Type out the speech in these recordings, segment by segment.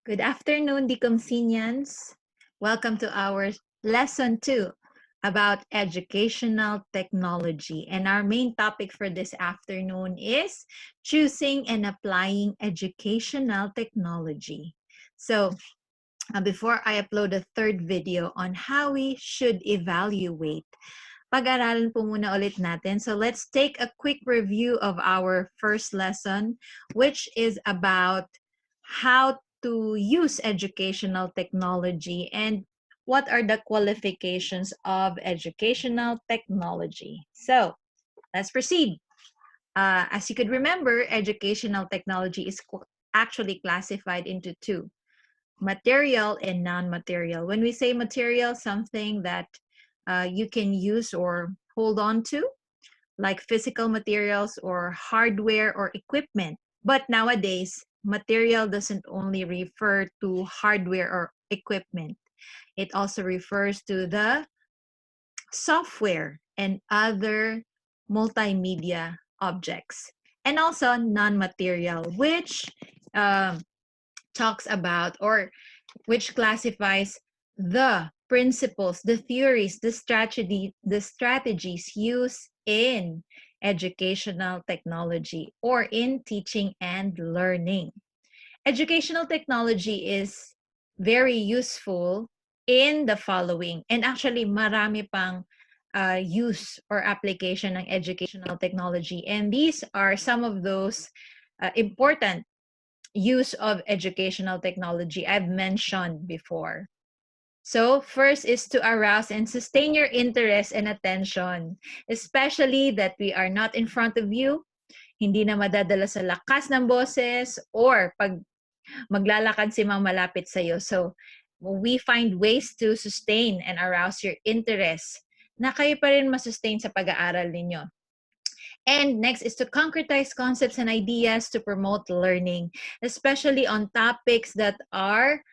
Good afternoon, Decomsenians. Welcome to our lesson 2 about educational technology. And our main topic for this afternoon is choosing and applying educational technology. So before I upload a third video on how we should evaluate, pag-aralan po muna ulit natin. So let's take a quick review of our first lesson, which is about how to use educational technology and what are the qualifications of educational technology. So let's proceed. As you could remember, educational technology is actually classified into two: material and non-material. When we say material, something that you can use or hold on to, like physical materials or hardware or equipment. But nowadays, material doesn't only refer to hardware or equipment. It also refers to the software and other multimedia objects. And also non-material, which talks about or which classifies the principles, the theories, the strategies used in educational technology or in teaching and learning. Educational technology is very useful in the following, and actually marami pang use or application ng educational technology, and these are some of those important use of educational technology I've mentioned before. So first is to arouse and sustain your interest and attention, especially that we are not in front of you, hindi na madadala sa lakas ng boses or pag maglalakad si ma'am malapit sa'yo. So we find ways to sustain and arouse your interest na kayo pa rin masustain sa pag-aaral ninyo. And next is to concretize concepts and ideas to promote learning, especially on topics that are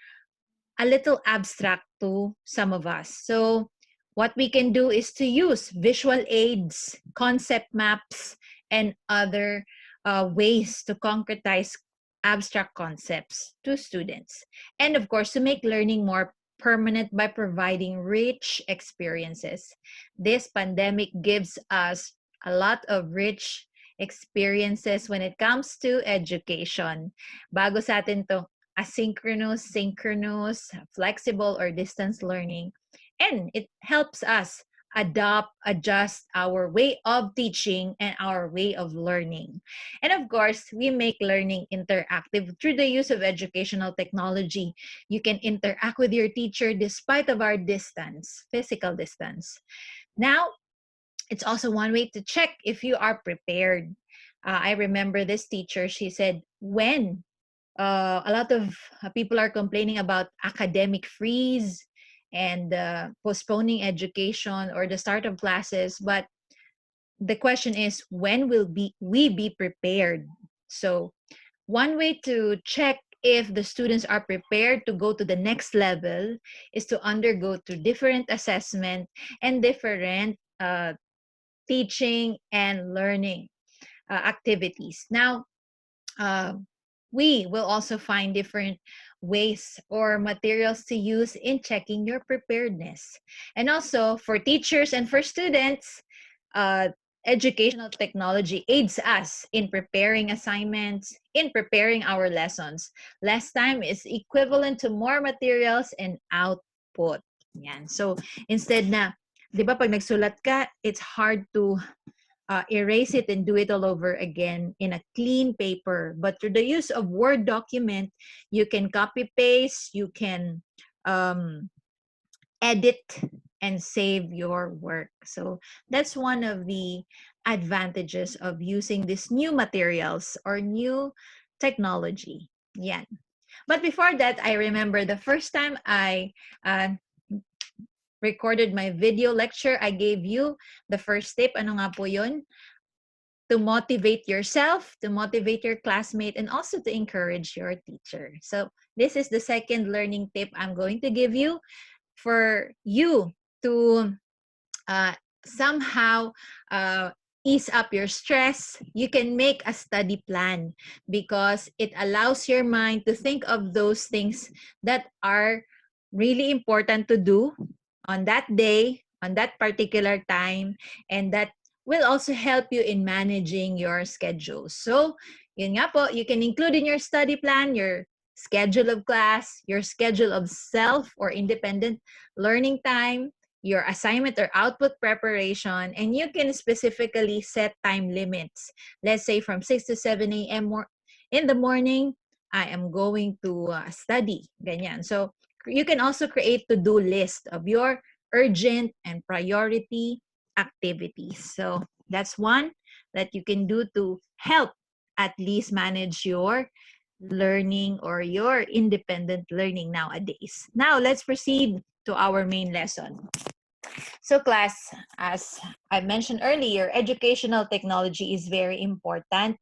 a little abstract to some of us. So what we can do is to use visual aids, concept maps, and other ways to concretize abstract concepts to students. And of course, to make learning more permanent by providing rich experiences. This pandemic gives us a lot of rich experiences when it comes to education. Bago sa atin to asynchronous, synchronous, flexible, or distance learning. And it helps us adopt, adjust our way of teaching and our way of learning. And of course, we make learning interactive through the use of educational technology. You can interact with your teacher despite of our distance, physical distance. Now, it's also one way to check if you are prepared. I remember this teacher, she said, when a lot of people are complaining about academic freeze and postponing education or the start of classes, but the question is, when will we be prepared? So one way to check if the students are prepared to go to the next level is to undergo to different assessment and different teaching and learning activities. Now, we will also find different ways or materials to use in checking your preparedness. And also for teachers and for students, educational technology aids us in preparing assignments, in preparing our lessons. Less time is equivalent to more materials and output. Yan. So instead na, di ba pag nagsulat ka, it's hard to erase it and do it all over again in a clean paper. But through the use of Word document, you can copy paste, you can edit and save your work. So that's one of the advantages of using these new materials or new technology. Yan. But before that, I remember the first time I recorded my video lecture, I gave you the first tip. Ano nga po yun? To motivate yourself, to motivate your classmate, and also to encourage your teacher. So this is the second learning tip I'm going to give you for you to somehow ease up your stress, you can make a study plan because it allows your mind to think of those things that are really important to do on that day, on that particular time, and that will also help you in managing your schedule. So, yun nga po, you can include in your study plan your schedule of class, your schedule of self or independent learning time, your assignment or output preparation, and you can specifically set time limits. Let's say from 6 to 7 a.m. in the morning, I am going to study. Ganyan. So, you can also create to-do list of your urgent and priority activities. So, that's one that you can do to help at least manage your learning or your independent learning nowadays. Now, let's proceed to our main lesson. So class, as I mentioned earlier, educational technology is very important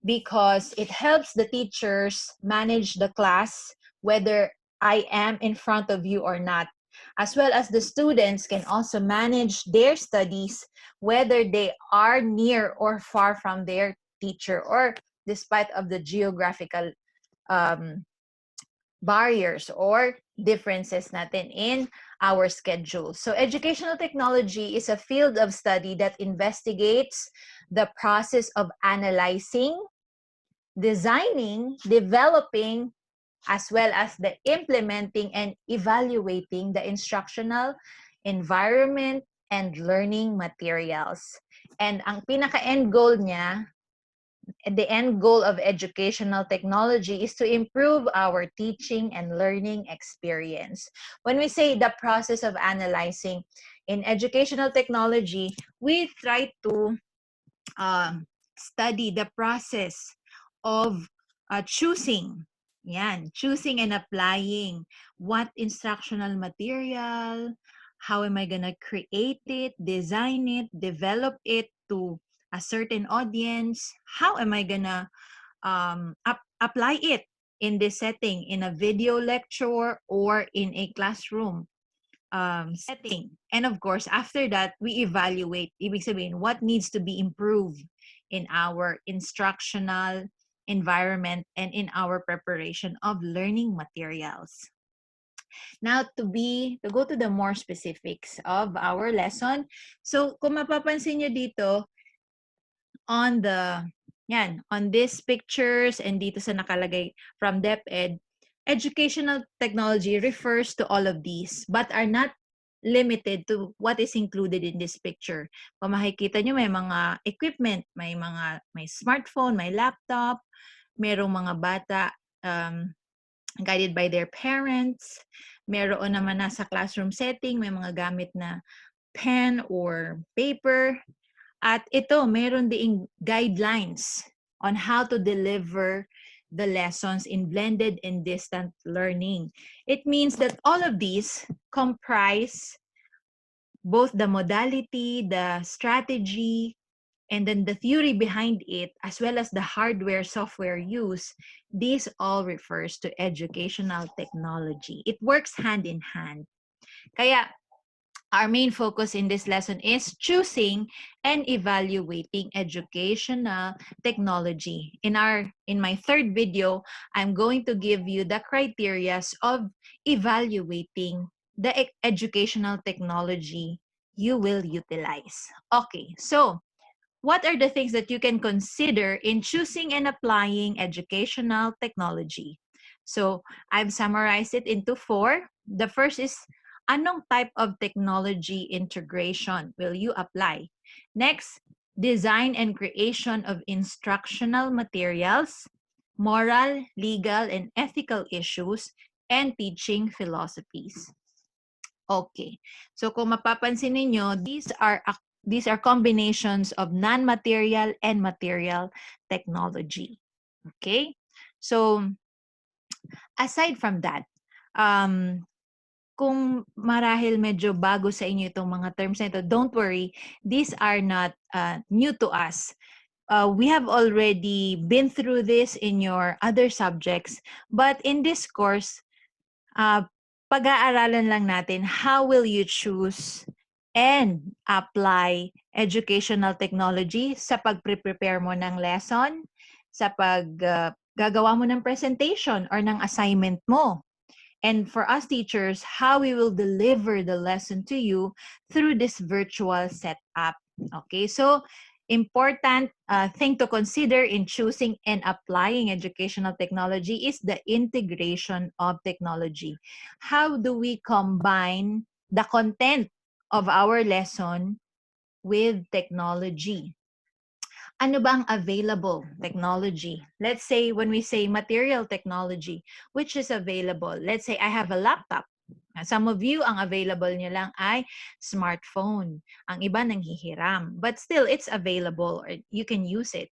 because it helps the teachers manage the class, whether I am in front of you or not, as well as the students can also manage their studies, whether they are near or far from their teacher or despite of the geographical um, barriers or differences natin in our schedule. So educational technology is a field of study that investigates the process of analyzing, designing, developing, as well as the implementing and evaluating the instructional environment and learning materials. And ang pinaka-end goal niya, the end goal of educational technology is to improve our teaching and learning experience. When we say the process of analyzing in educational technology, we try to study the process of choosing and applying what instructional material, how am I gonna create it, design it, develop it to a certain audience, how am I gonna apply it in this setting, in a video lecture or in a classroom setting. And of course, after that, we evaluate, ibig sabihin, what needs to be improved in our instructional environment and in our preparation of learning materials. Now, to go to the more specifics of our lesson. So, kung mapapansin nyo dito, on these pictures and dito sa nakalagay from DepEd, educational technology refers to all of these but are not limited to what is included in this picture. Kung makikita nyo, may mga equipment, may smartphone, may laptop, merong mga bata guided by their parents, meron naman nasa classroom setting, may mga gamit na pen or paper, at ito, meron ding guidelines on how to deliver the lessons in blended and distant learning. It means that all of these comprise both the modality, the strategy, and then the theory behind it, as well as the hardware, software use. This all refers to educational technology. It works hand in hand. Kaya, our main focus in this lesson is choosing and evaluating educational technology. In my third video, I'm going to give you the criteria of evaluating the educational technology you will utilize. Okay, so what are the things that you can consider in choosing and applying educational technology? So I've summarized it into 4. The first is, anong type of technology integration will you apply? Next, design and creation of instructional materials, moral, legal, and ethical issues, and teaching philosophies. Okay. So kung mapapansin ninyo, these are combinations of non-material and material technology. Okay? So aside from that, kung marahil medyo bago sa inyo itong mga terms na ito, don't worry, these are not new to us. We have already been through this in your other subjects, but in this course, pag-aaralan lang natin how will you choose and apply educational technology sa pag-prepare mo ng lesson, sa gagawa mo ng presentation or ng assignment mo. And for us teachers, how we will deliver the lesson to you through this virtual setup. Okay, so important thing to consider in choosing and applying educational technology is the integration of technology. How do we combine the content of our lesson with technology? Ano bang available technology? Let's say when we say material technology, which is available? Let's say I have a laptop. Some of you, ang available nyo lang ay smartphone. Ang iba nanghihiram. But still, it's available. Or you can use it.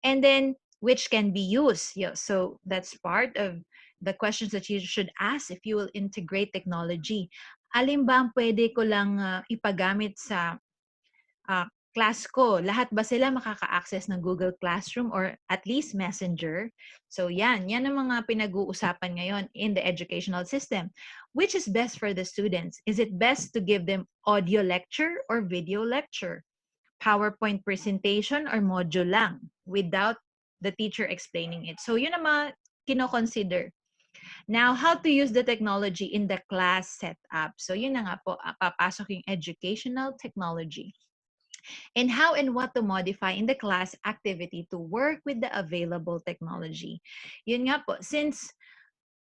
And then, which can be used. Yeah, so that's part of the questions that you should ask if you will integrate technology. Alin ba ang pwede ko lang ipagamit sa class ko, lahat ba sila makaka-access ng Google Classroom or at least Messenger? So yan ang mga pinag-uusapan ngayon in the educational system. Which is best for the students? Is it best to give them audio lecture or video lecture? PowerPoint presentation or module lang without the teacher explaining it? So yun ang mga kino-consider. Now, how to use the technology in the class setup. So yun na nga po, papasok yung educational technology. And how and what to modify in the class activity to work with the available technology. Yun nga po, since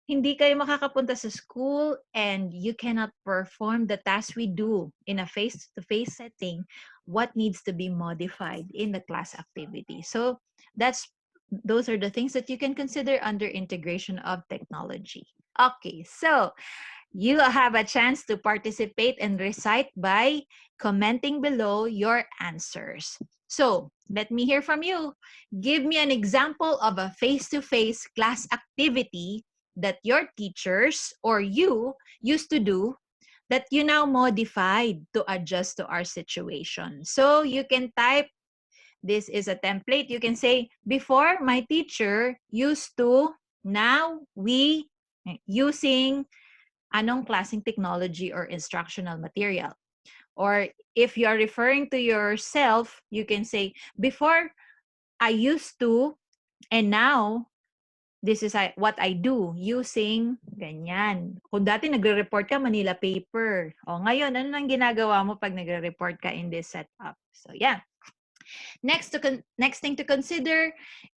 hindi kayo makakapunta sa school and you cannot perform the tasks we do in a face-to-face setting, what needs to be modified in the class activity? So those are the things that you can consider under integration of technology. Okay, so you have a chance to participate and recite by commenting below your answers. So, let me hear from you. Give me an example of a face-to-face class activity that your teachers or you used to do that you now modified to adjust to our situation. So, you can type, this is a template. You can say, before my teacher used to, now we using anong klaseng technology or instructional material. Or if you are referring to yourself, you can say, before I used to, and now, this is what I do using ganyan. Kung dati nagre-report ka, Manila paper. O ngayon, ano nang ginagawa mo pag nagre-report ka in this setup? So yeah. Next thing to consider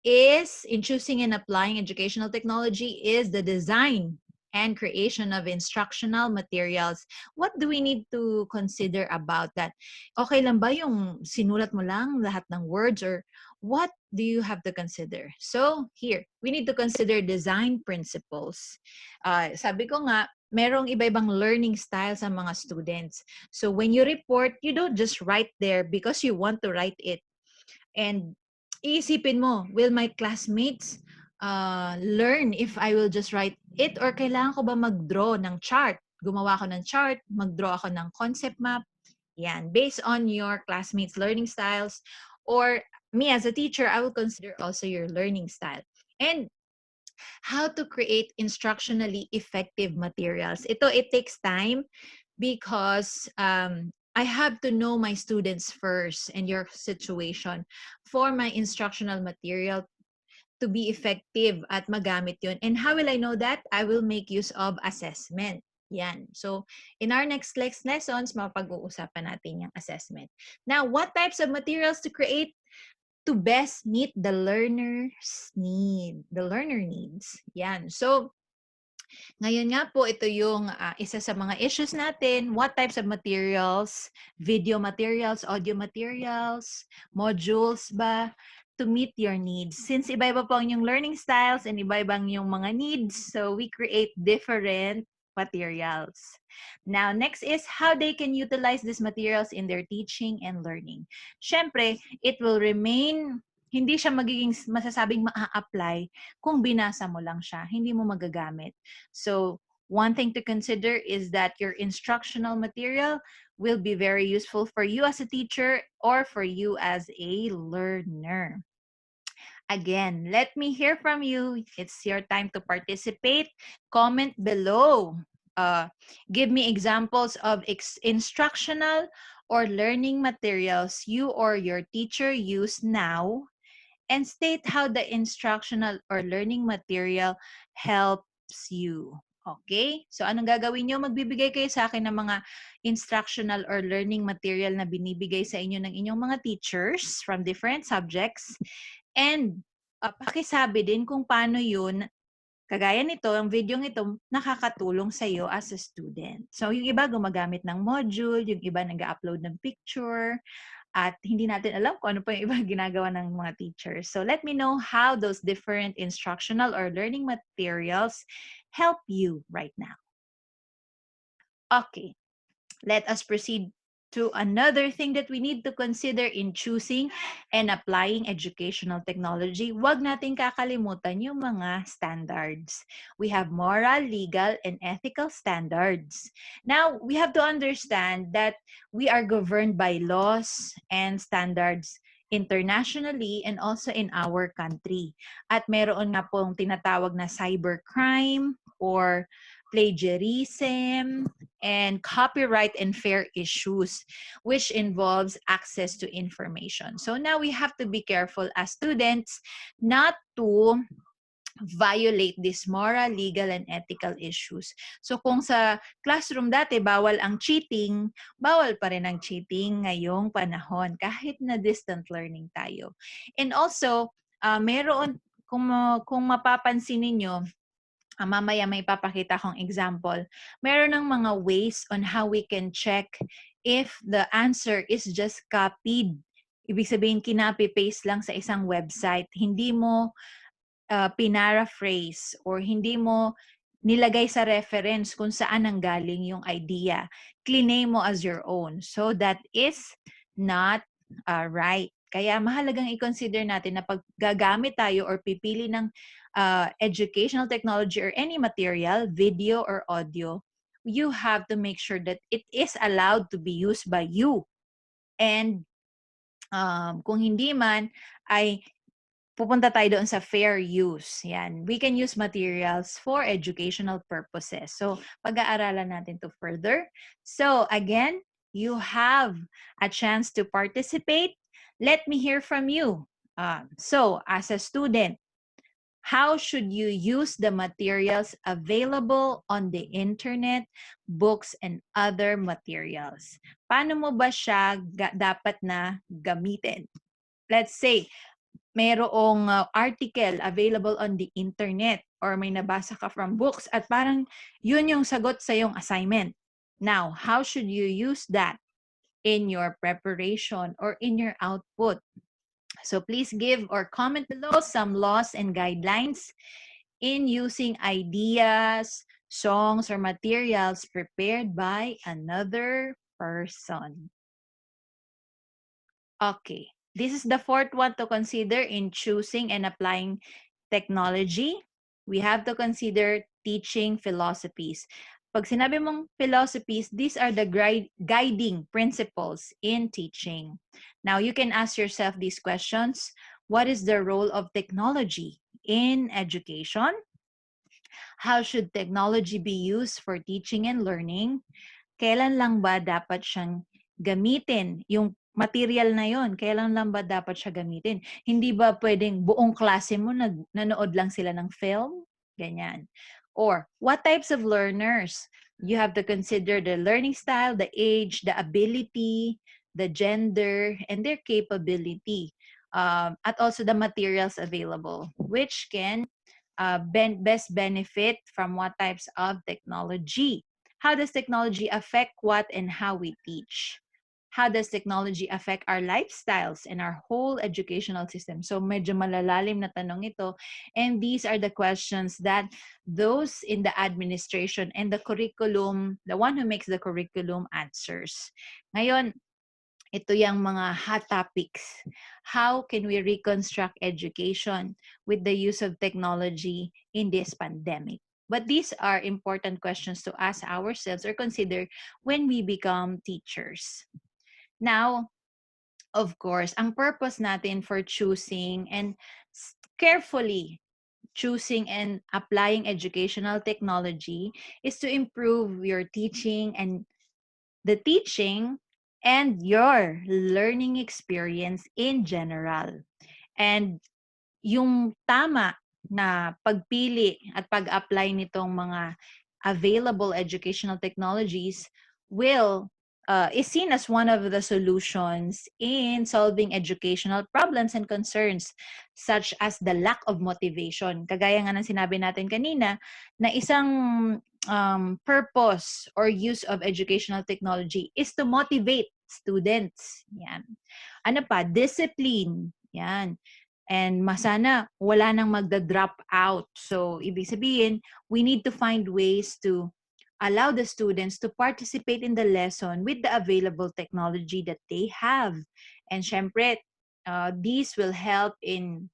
is, in choosing and applying educational technology, is the design and creation of instructional materials. What do we need to consider about that? Okay lang ba yung sinulat mo lang lahat ng words, or what do you have to consider? So here, we need to consider design principles. Sabi ko nga, merong iba-ibang learning style sa mga students. So when you report, you don't just write there because you want to write it. And iisipin mo, will my classmates learn if I will just write it, or kailangan ko ba mag-draw ng chart? Gumawa ako ng chart, mag-draw ako ng concept map. Yan, based on your classmates' learning styles, or me as a teacher, I will consider also your learning style. And how to create instructionally effective materials. It takes time because I have to know my students first and your situation for my instructional material to be effective at magamit yun. And how will I know that? I will make use of assessment. Yan. So, in our next lessons, mapag-uusapan natin yung assessment. Now, what types of materials to create to best meet the learner needs? Yan. So, ngayon nga po, ito yung isa sa mga issues natin. What types of materials? Video materials, audio materials, modules ba? To meet your needs. Since iba-iba po ang yung learning styles and iba-ibang yung mga needs, so we create different materials. Now, next is how they can utilize these materials in their teaching and learning. Siyempre, it will remain, hindi siya magiging masasabing maa-apply kung binasa mo lang siya. Hindi mo magagamit. So, one thing to consider is that your instructional material will be very useful for you as a teacher or for you as a learner. Again, let me hear from you. It's your time to participate. Comment below. Give me examples of instructional or learning materials you or your teacher use now, and state how the instructional or learning material helps you. Okay? So, anong gagawin nyo? Magbibigay kayo sa akin ng mga instructional or learning material na binibigay sa inyo ng inyong mga teachers from different subjects. And, pakisabi din kung paano yun, kagaya nito, ang video ito, nakakatulong sa iyo as a student. So, yung iba gumagamit ng module, yung iba nag-upload ng picture, at hindi natin alam kung ano pa yung iba ginagawa ng mga teachers. So let me know how those different instructional or learning materials help you right now. Okay, let us proceed to another thing that we need to consider in choosing and applying educational technology. Huwag natin kakalimutan yung mga standards. We have moral, legal, and ethical standards. Now, we have to understand that we are governed by laws and standards internationally and also in our country. At meron nga pong tinatawag na cybercrime or plagiarism, and copyright and fair issues, which involves access to information. So now we have to be careful as students not to violate these moral, legal, and ethical issues. So kung sa classroom dati bawal ang cheating, bawal pa rin ang cheating ngayong panahon kahit na distant learning tayo. And also, meron, kung mapapansin ninyo, mamaya may papakita akong example. Meron ng mga ways on how we can check if the answer is just copied. Ibig sabihin, kinapi-paste lang sa isang website. Hindi mo pinaraphrase or hindi mo nilagay sa reference kung saan ang galing yung idea. Cliname mo as your own. So that is not right. Kaya mahalagang i-consider natin na pag gagamit tayo or pipili ng educational technology or any material, video or audio, you have to make sure that it is allowed to be used by you. And kung hindi man, ay pupunta tayo doon sa fair use. Yan. We can use materials for educational purposes. So, pag-aaralan natin to further. So, again, you have a chance to participate. Let me hear from you. So, as a student, how should you use the materials available on the internet, books, and other materials? Paano mo ba siya dapat na gamitin? Let's say, mayroong article available on the internet or may nabasa ka from books at parang yun yung sagot sa yung assignment. Now, how should you use that in your preparation or in your output? So please give or comment below some laws and guidelines in using ideas, songs, or materials prepared by another person. Okay. This is the fourth one to consider in choosing and applying technology. We have to consider teaching philosophies. Pag sinabi mong philosophies, these are the guiding principles in teaching. Now, you can ask yourself these questions. What is the role of technology in education? How should technology be used for teaching and learning? Kailan lang ba dapat siyang gamitin? Yung material na yon, kailan lang ba dapat siya gamitin? Hindi ba pwedeng buong klase mo nanood lang sila ng film? Ganyan. Or, what types of learners? You have to consider the learning style, the age, the ability, the gender, and their capability. At also the materials available, which can best benefit from what types of technology. How does technology affect what and how we teach? How does technology affect our lifestyles and our whole educational system? So medyo malalalim na tanong ito. And these are the questions that those in the administration and the curriculum, the one who makes the curriculum answers. Ngayon, ito yung mga hot topics. How can we reconstruct education with the use of technology in this pandemic? But these are important questions to ask ourselves or consider when we become teachers. Now, of course, ang purpose natin for choosing and carefully choosing and applying educational technology is to improve your teaching and the teaching and your learning experience in general. And yung tama na pagpili at pag-apply nitong mga available educational technologies is seen as one of the solutions in solving educational problems and concerns such as the lack of motivation. Kagaya nga ng sinabi natin kanina na isang purpose or use of educational technology is to motivate students. Yan. Ano pa? Discipline. Yan. And masana wala nang magda-drop out. So, ibig sabihin, we need to find ways to allow the students to participate in the lesson with the available technology that they have. And syempre, these will help in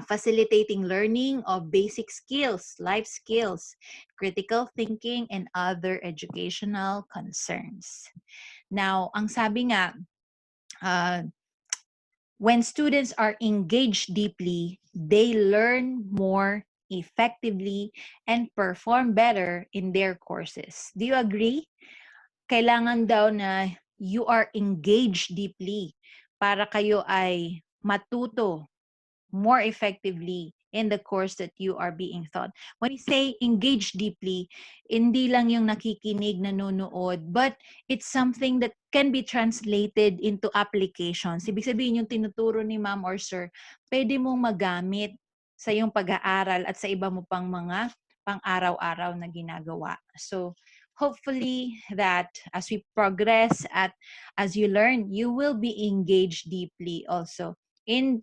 facilitating learning of basic skills, life skills, critical thinking, and other educational concerns. Now, ang sabi nga, when students are engaged deeply, they learn more effectively and perform better in their courses. Do you agree? Kailangan daw na you are engaged deeply para kayo ay matuto more effectively in the course that you are being taught. When we say engage deeply, hindi lang yung nakikinig, nanonood, but it's something that can be translated into applications. Ibig sabihin yung tinuturo ni ma'am or sir, pwede mong magamit sa iyong pag-aaral at sa iba mo pang mga pang-araw-araw na ginagawa. So, hopefully that as we progress at as you learn, you will be engaged deeply also in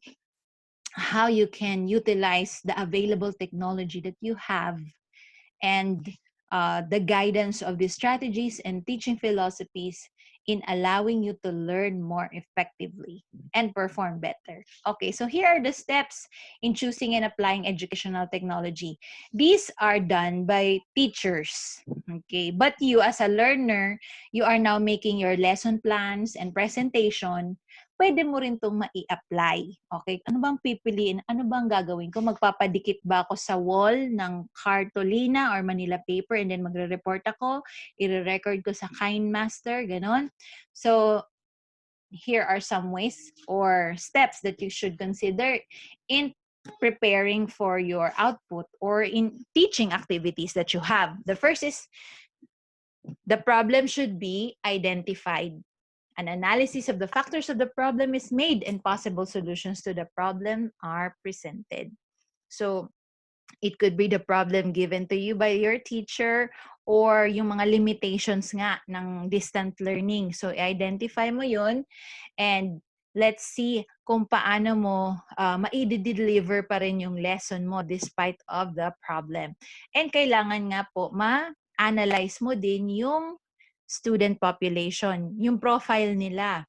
how you can utilize the available technology that you have and the guidance of these strategies and teaching philosophies in allowing you to learn more effectively and perform better. Okay, so here are the steps in choosing and applying educational technology. These are done by teachers, okay? But you as a learner, you are now making your lesson plans and presentation. Pwede mo rin itong mai-apply. Okay? Ano bang pipiliin? Ano bang gagawin ko? Magpapadikit ba ako sa wall ng cartolina or Manila paper and then magre-report ako? I-record ko sa KineMaster? Ganon. So, here are some ways or steps that you should consider in preparing for your output or in teaching activities that you have. The first is the problem should be identified. An analysis of the factors of the problem is made and possible solutions to the problem are presented. So, it could be the problem given to you by your teacher or yung mga limitations nga ng distant learning. So, i-identify mo yun and let's see kung paano mo ma-deliver pa rin yung lesson mo despite of the problem. And kailangan nga po ma-analyze mo din yung student population, yung profile nila.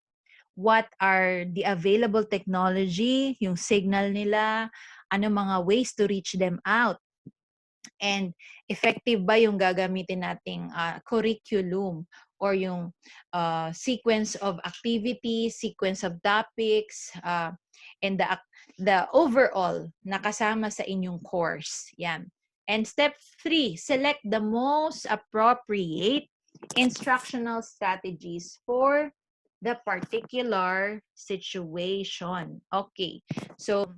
What are the available technology, yung signal nila, ano mga ways to reach them out. And effective ba yung gagamitin nating curriculum or yung sequence of activities, sequence of topics, and the overall nakasama sa inyong course. Yan. And step 3, select the most appropriate instructional strategies for the particular situation. Okay. So,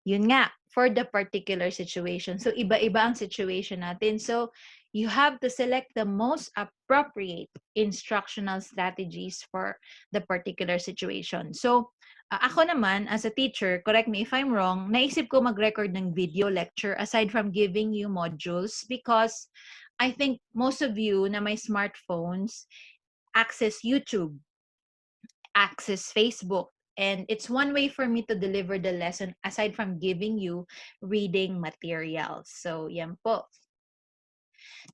yun nga, for the particular situation. So, iba-iba ang situation natin. So, you have to select the most appropriate instructional strategies for the particular situation. So, ako naman, as a teacher, correct me if I'm wrong, naisip ko mag-record ng video lecture aside from giving you modules because I think most of you na may smartphones access YouTube, access Facebook, and it's one way for me to deliver the lesson aside from giving you reading materials. So, yan po.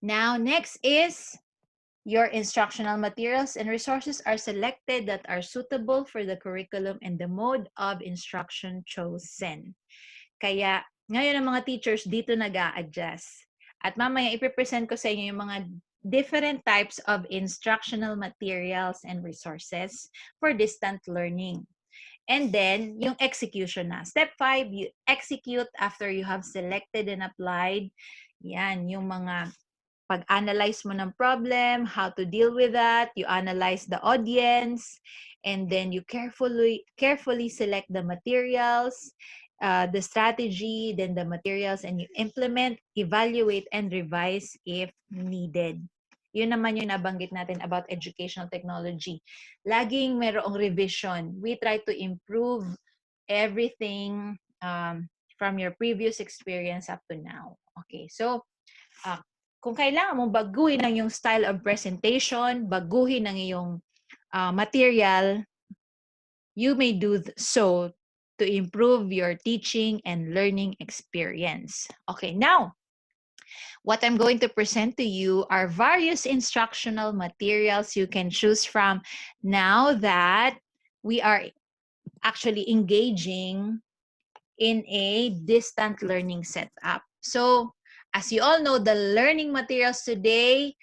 Now, next is your instructional materials and resources are selected that are suitable for the curriculum and the mode of instruction chosen. Kaya, ngayon ang mga teachers dito nag-a-adjust. At mamaya ipipresent ko sa inyo yung mga different types of instructional materials and resources for distant learning. And then, yung execution na. Step 5, you execute after you have selected and applied. Yan, yung mga pag-analyze mo ng problem, how to deal with that, you analyze the audience, and then you carefully select the materials, the strategy, then the materials, and you implement, evaluate, and revise if needed. Yun naman yung nabanggit natin about educational technology. Laging merong revision. We try to improve everything from your previous experience up to now. Okay, so kung kailangan mo baguhin ang yung style of presentation, baguhin ang iyong material, you may do so to improve your teaching and learning experience. Okay, now, what I'm going to present to you are various instructional materials you can choose from now that we are actually engaging in a distant learning setup. So, as you all know, the learning materials today,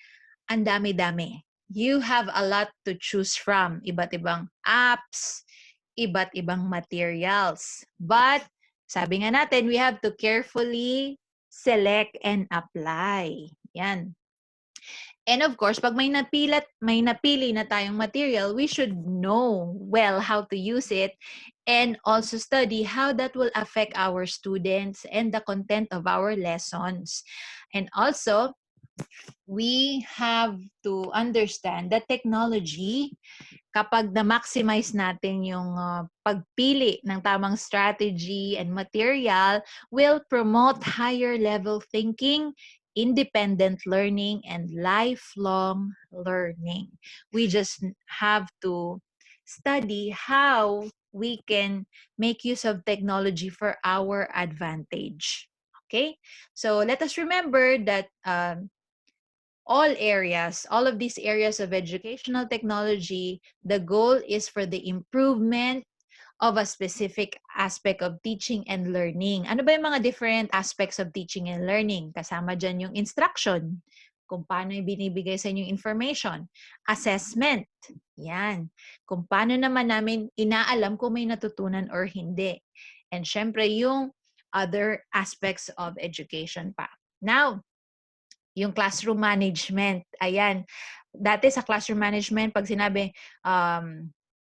ang dami-dami. You have a lot to choose from. Iba't ibang apps, iba't ibang materials. But, sabi nga natin, we have to carefully select and apply. Yan. And of course, pag may napili na tayong material, we should know well how to use it and also study how that will affect our students and the content of our lessons. And also, we have to understand that technology, kapag na-maximize natin yung pagpili ng tamang strategy and material, will promote higher level thinking, independent learning, and lifelong learning. We just have to study how we can make use of technology for our advantage. Okay? So let us remember that all of these areas of educational technology, the goal is for the improvement of a specific aspect of teaching and learning. Ano ba yung mga different aspects of teaching and learning? Kasama dyan yung instruction, kung paano yung binibigay sa inyo information. Assessment, yan. Kung paano naman namin inaalam kung may natutunan or hindi. And syempre, yung other aspects of education pa. Now, yung classroom management, ayan. Dati sa classroom management, pag sinabi,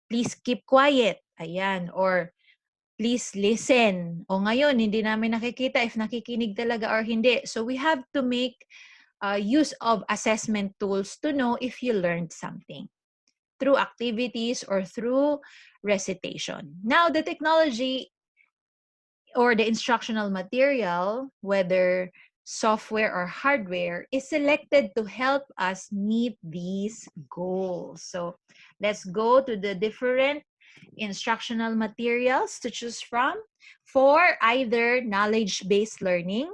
please keep quiet, ayan, or please listen. O ngayon, hindi namin nakikita if nakikinig talaga or hindi. So we have to make use of assessment tools to know if you learned something through activities or through recitation. Now, the technology or the instructional material, whether software or hardware, is selected to help us meet these goals. So let's go to the different instructional materials to choose from for either knowledge-based learning.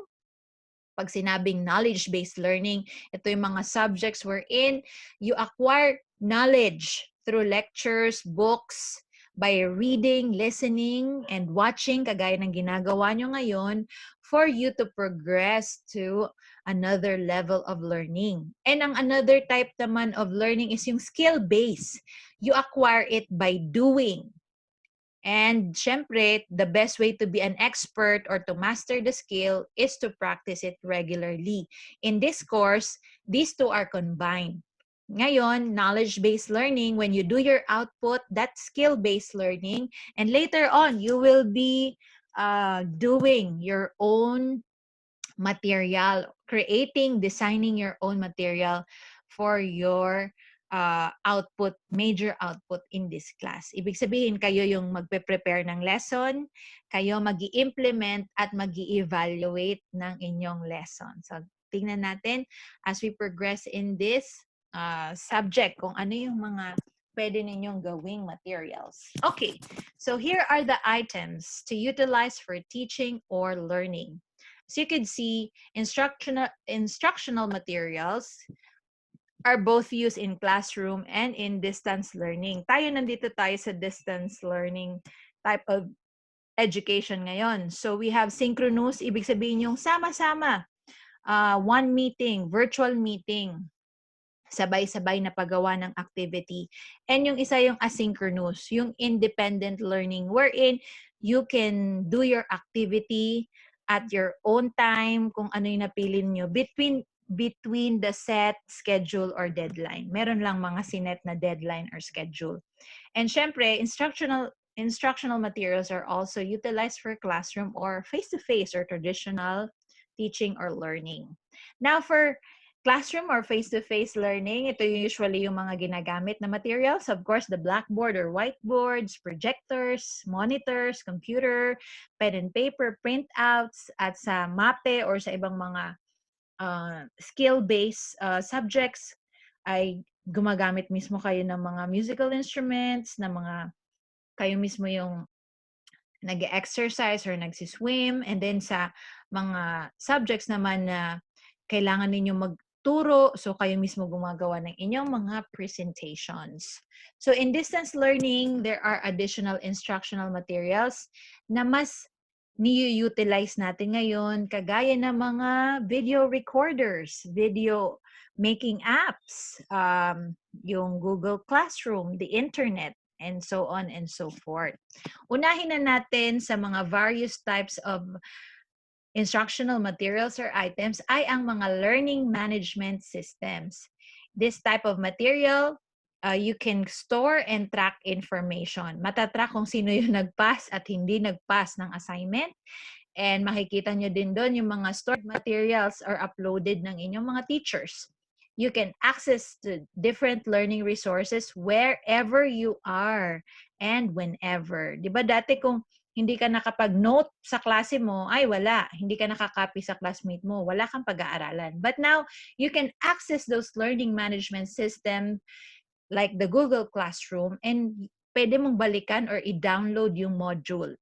Pag sinabing knowledge-based learning, ito yung mga subjects wherein you acquire knowledge through lectures, books, by reading, listening, and watching, kagaya ng ginagawa nyo ngayon, for you to progress to another level of learning. And ang another type naman of learning is yung skill-based. You acquire it by doing. And syempre, the best way to be an expert or to master the skill is to practice it regularly. In this course, these two are combined. Ngayon, knowledge-based learning, when you do your output, that's skill-based learning. And later on, you will be doing your own material, designing your own material for your major output in this class. Ibig sabihin, kayo yung magpe-prepare ng lesson, kayo mag-i-implement at mag-i-evaluate ng inyong lesson. So, tingnan natin as we progress in this subject kung ano yung mga pwede ninyong gawing materials. Okay, so here are the items to utilize for teaching or learning. So you can see instructional materials are both used in classroom and in distance learning. Nandito tayo sa distance learning type of education ngayon. So we have synchronous, ibig sabihin yung sama-sama. One meeting, virtual meeting, sabay-sabay na paggawa ng activity. And yung isa yung asynchronous, yung independent learning, wherein you can do your activity at your own time, kung ano yung napili nyo, between between the set, schedule, or deadline. Meron lang mga sinet na deadline or schedule. And syempre, instructional materials are also utilized for classroom or face-to-face or traditional teaching or learning. Now, for classroom or face-to-face learning, ito usually yung mga ginagamit na materials. Of course, the blackboard or whiteboards, projectors, monitors, computer, pen and paper, printouts, at sa MAPE or sa ibang mga skill-based subjects ay gumagamit mismo kayo ng mga musical instruments, na mga kayo mismo yung nag-exercise or nagsiswim. And then sa mga subjects naman na kailangan ninyo magturo, so kayo mismo gumagawa ng inyong mga presentations. So in distance learning, there are additional instructional materials na mas ni-utilize natin ngayon, kagaya ng mga video recorders, video making apps, yung Google Classroom, the internet, and so on and so forth. Unahin na natin sa mga various types of instructional materials or items ay ang mga learning management systems. This type of material, you can store and track information. Matatrack kung sino yung nag-pass at hindi nag-pass ng assignment. And makikita nyo din doon yung mga stored materials or uploaded ng inyong mga teachers. You can access to different learning resources wherever you are and whenever. Di ba dati kung hindi ka nakapag-note sa klase mo, ay wala. Hindi ka nakakopy sa classmate mo, wala kang pag-aaralan. But now, you can access those learning management system like the Google Classroom and pwede mong balikan or i-download yung module.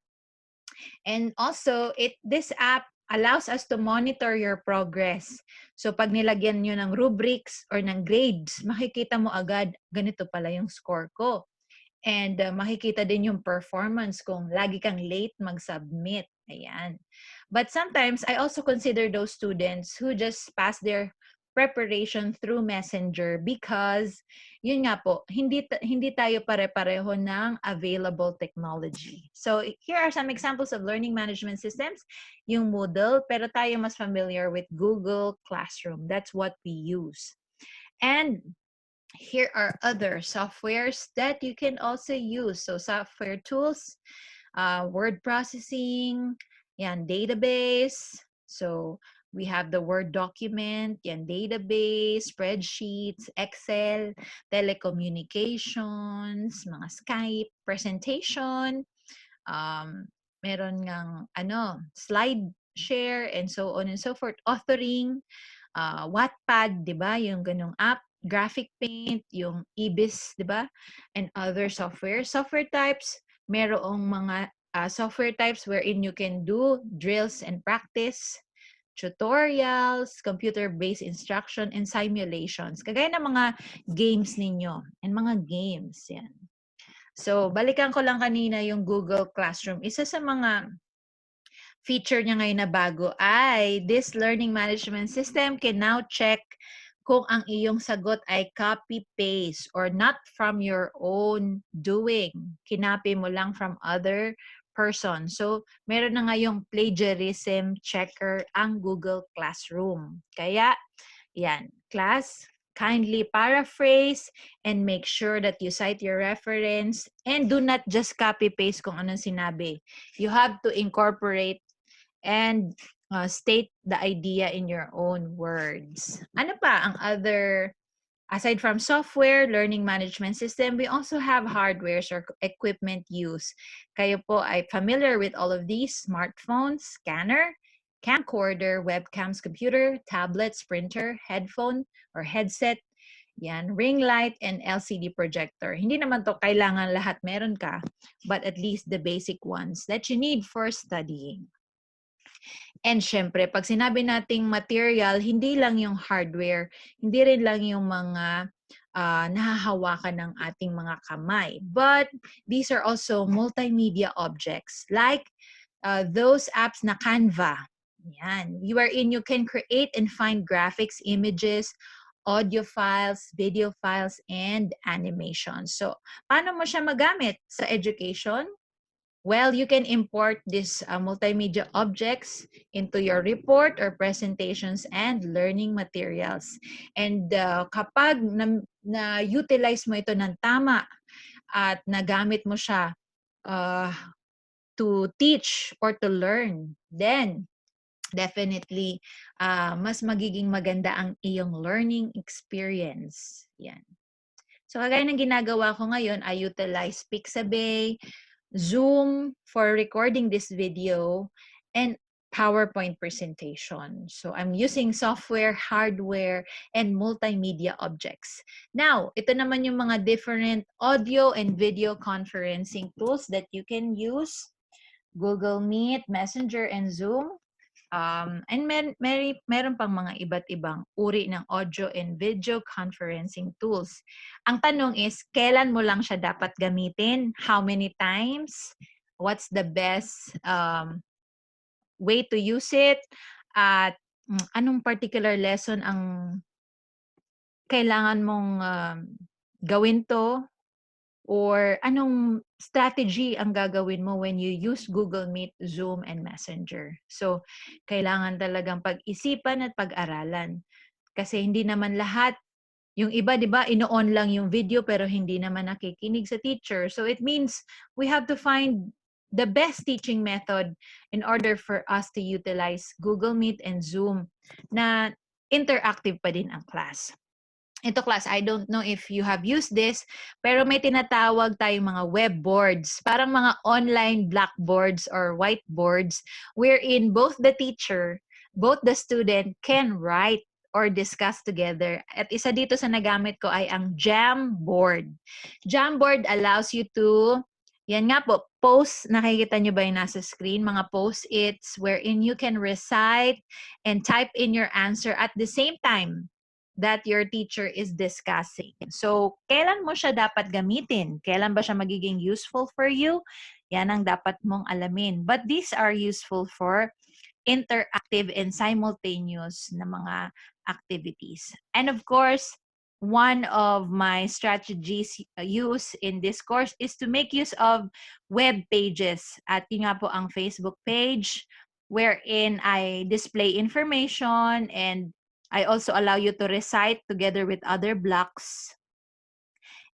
And also, this app allows us to monitor your progress. So pag nilagyan nyo ng rubrics or ng grades, makikita mo agad, ganito pala yung score ko. And makikita din yung performance kung lagi kang late mag-submit. Ayan. But sometimes, I also consider those students who just pass their preparation through Messenger because, yun nga po, hindi tayo pare-pareho ng available technology. So, here are some examples of learning management systems. Yung Moodle, pero tayo mas familiar with Google Classroom. That's what we use. And here are other softwares that you can also use. So software tools, word processing, yan, database. So we have the Word document, yan, database, spreadsheets, Excel, telecommunications, mga Skype, presentation, meron ngang slide share, and so on and so forth, authoring, Wattpad, 'di ba? Yung ganung app, Graphic Paint, yung EBIS, 'di ba? And other software. Software types, merong mga software types wherein you can do drills and practice, tutorials, computer-based instruction, and simulations. Kagaya ng mga games ninyo and mga games. Yan. So, balikan ko lang kanina yung Google Classroom. Isa sa mga feature niya ngayon na bago ay this learning management system can now check kung ang iyong sagot ay copy-paste or not from your own doing. Kinapi mo lang from other person. So, meron na ngayong plagiarism checker ang Google Classroom. Kaya, yan, class, kindly paraphrase and make sure that you cite your reference and do not just copy-paste kung anong sinabi. You have to incorporate and state the idea in your own words. Ano pa ang other, aside from software, learning management system, we also have hardwares or equipment use. Kayo po ay familiar with all of these: smartphones, scanner, camcorder, webcams, computer, tablets, printer, headphone or headset, yan, ring light, and LCD projector. Hindi naman to kailangan lahat meron ka, but at least the basic ones that you need for studying. And syempre, pag sinabi nating material, hindi lang yung hardware, hindi rin lang yung mga nahahawakan ng ating mga kamay. But these are also multimedia objects like those apps na Canva. Yan. Wherein you can create and find graphics, images, audio files, video files, and animations. So, paano mo siya magamit sa education? Well, you can import these multimedia objects into your report or presentations and learning materials. And kapag na-utilize mo ito ng tama at nagamit mo siya uh, to teach or to learn, then definitely mas magiging maganda ang iyong learning experience. Yan. So, kagaya ng ginagawa ko ngayon, I utilize Pixabay, Zoom for recording this video, and PowerPoint presentation. So I'm using software, hardware, and multimedia objects. Now, ito naman yung mga different audio and video conferencing tools that you can use. Google Meet, Messenger, and Zoom. And meron pang mga iba't ibang uri ng audio and video conferencing tools. Ang tanong is, kailan mo lang siya dapat gamitin? How many times? What's the best way to use it? At anong particular lesson ang kailangan mong gawin to? Or anong strategy ang gagawin mo when you use Google Meet, Zoom, and Messenger? So, kailangan talagang pag-isipan at pag-aralan. Kasi hindi naman lahat, yung iba, di ba, ino-on lang yung video pero hindi naman nakikinig sa teacher. So, it means we have to find the best teaching method in order for us to utilize Google Meet and Zoom na interactive pa din ang class. Ito class, I don't know if you have used this, pero may tinatawag tayong mga web boards, parang mga online blackboards or whiteboards wherein both the teacher, both the student can write or discuss together. At isa dito sa nagamit ko ay ang Jamboard. Jamboard allows you to, yan nga po, post, nakikita nyo ba yung nasa screen? Mga post-its wherein you can recite and type in your answer at the same time that your teacher is discussing. So, kailan mo siya dapat gamitin? Kailan ba siya magiging useful for you? Yan ang dapat mong alamin. But these are useful for interactive and simultaneous na mga activities. And of course, one of my strategies used in this course is to make use of web pages. At yun nga po ang Facebook page wherein I display information and I also allow you to recite together with other blocks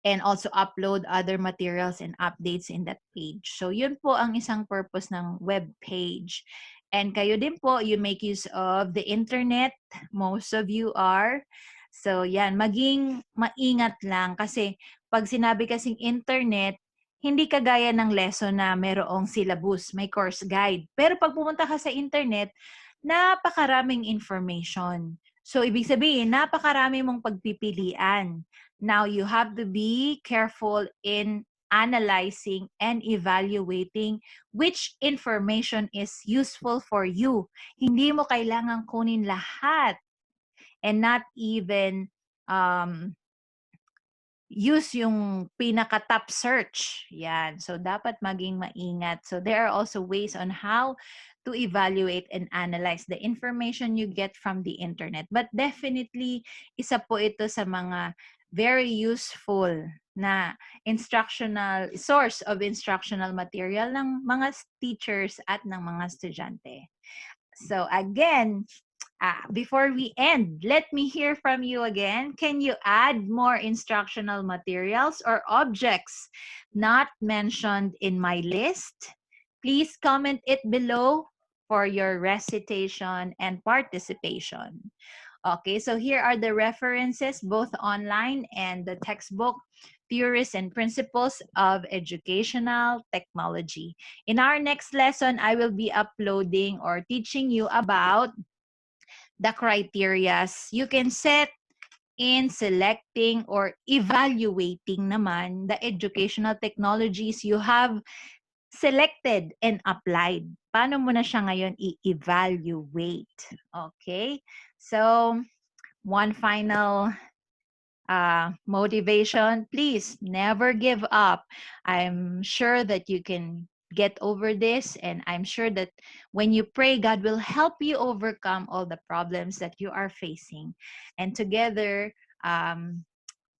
and also upload other materials and updates in that page. So yun po ang isang purpose ng web page. And kayo din po, you make use of the internet. Most of you are. So yan, maging maingat lang kasi pag sinabi kasing internet, hindi kagaya ng lesson na mayroong syllabus, may course guide. Pero pag pumunta ka sa internet, napakaraming information. So, ibig sabihin, napakarami mong pagpipilian. Now, you have to be careful in analyzing and evaluating which information is useful for you. Hindi mo kailangang kunin lahat and not even use yung pinaka-top search. Yan. So, dapat maging maingat. So, there are also ways on how to evaluate and analyze the information you get from the internet. But definitely, isa po ito sa mga very useful na instructional, source of instructional material ng mga teachers at ng mga estudyante. So, again, before we end, let me hear from you again. Can you add more instructional materials or objects not mentioned in my list? Please comment it below for your recitation and participation. Okay, so here are the references, both online and the textbook, Theories and Principles of Educational Technology. In our next lesson, I will be uploading or teaching you about the criterias you can set in selecting or evaluating naman the educational technologies you have selected and applied. Paano mo na siya ngayon i-evaluate? Okay? So, one final motivation, please never give up. I'm sure that you can get over this, and I'm sure that when you pray, God will help you overcome all the problems that you are facing. And together,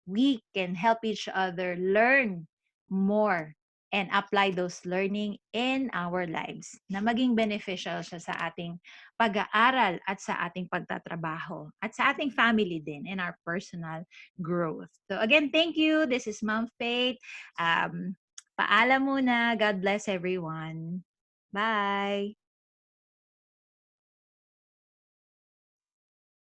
we can help each other learn more and apply those learning in our lives na maging beneficial siya sa ating pag-aaral at sa ating pagtatrabaho at sa ating family din and our personal growth. So again, thank you. This is Ma'am Faith. Paalam muna. God bless everyone. Bye.